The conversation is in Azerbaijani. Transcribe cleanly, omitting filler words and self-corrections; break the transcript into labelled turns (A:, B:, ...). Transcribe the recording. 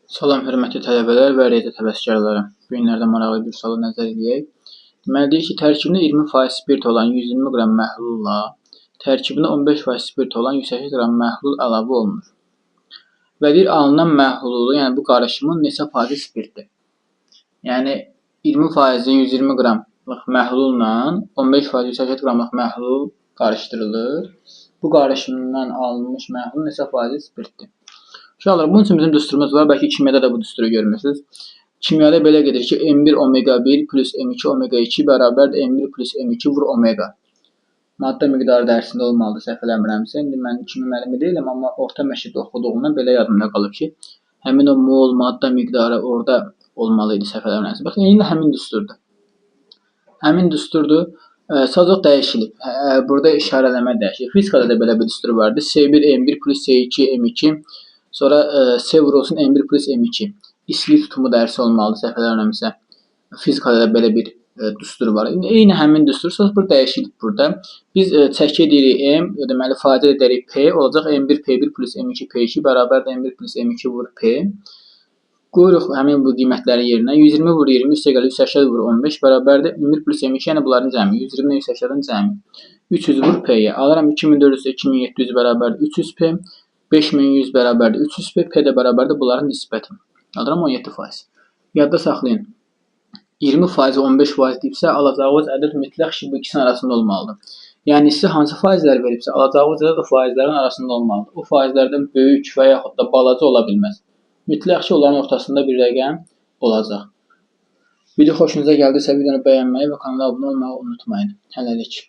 A: Salam hörmətli tələbələr və rezidensiya həvəskarları. Bu günlərdə maraqlı bir suala nəzər edək. Deməli deyir ki, tərkibində 20% spirt olan 120 qram məhlulla tərkibində 15% spirt olan 180 qram məhlul əlavə olunur. Və deyir alınan məhlulu, yəni bu qarışımın neçə faizi spirtdir? Yəni 20% 120 qramlıq məhlulla 15% 180 qramlıq məhlul qarışdırılır. Bu qarışımdan alınmış məhlul neçə faizi spirtdir? Uşaqlar, bunun üçün bizim düsturumuz var. Bəlkə kimyada da bu düsturu görmürsünüz. Kimyada belə gedir ki, M1 omega 1 plus M2 omega 2 bərabərdir M1 plus M2 vur omega. Maddə miqdarı dərsində olmalıdır, səhv eləmirəmsə. İndi mən kimya müəllimi deyiləm, amma orta məktəbdə oxuduğumdan belə yadımda qalıb ki, həmin o mol maddə miqdarı orada olmalı idi, səhv eləmirəmsə. Baxın, indi həmin düsturdur. Həmin düsturdur. Sadəcə dəyişilib. Burada işarələmə dəyişilib. Fizikada da belə bir düstur vardı. C1 M1 plus C2 M2 sonra C vurulsun M1 plus M2. İstilik tutumu dərsi olmalıdır, səhv eləmirəmsə. Fizikada da belə bir düstur var. Eyni həmin düstur, sonra burada dəyişilib burada. Biz çəki deyirik M, deməli faidə edərik P, olacaq M1 P1 plus M2 P2 bərabərdir M1 plus M2 vur P. Qoyuruq həmin bu qiymətlərin yerinə. 120 vur 20, üstə gəlir 180 vur 15 bərabərdir. M1 plus M2, yəni bunların cəmi. 120-dən 180-dən cəmi. 300 vur P-yə. Alıram 2400 2700 bərabərdir 300 P. 5100 bərabərdir 300 P. P də bərabərdir bunların nisbəti. Alıram 17%. Yadda saxlayın. 20% 15% deyibsə, alacağınız ədəd mütləq ki, bu ikisinin arasında olmalıdır. Yəni, sizə hansı faizlər veribsə, alacağınız ədəd o faizlərin arasında olmalıdır. O faizlərdən böyük və yaxud da balaca ola bilməz. Mütləq ki, onların ortasında bir rəqəm olacaq. Video xoşunuza gəldirsə, videonu bəyənməyi və kanala abunə olmağı unutmayın. Hələlik.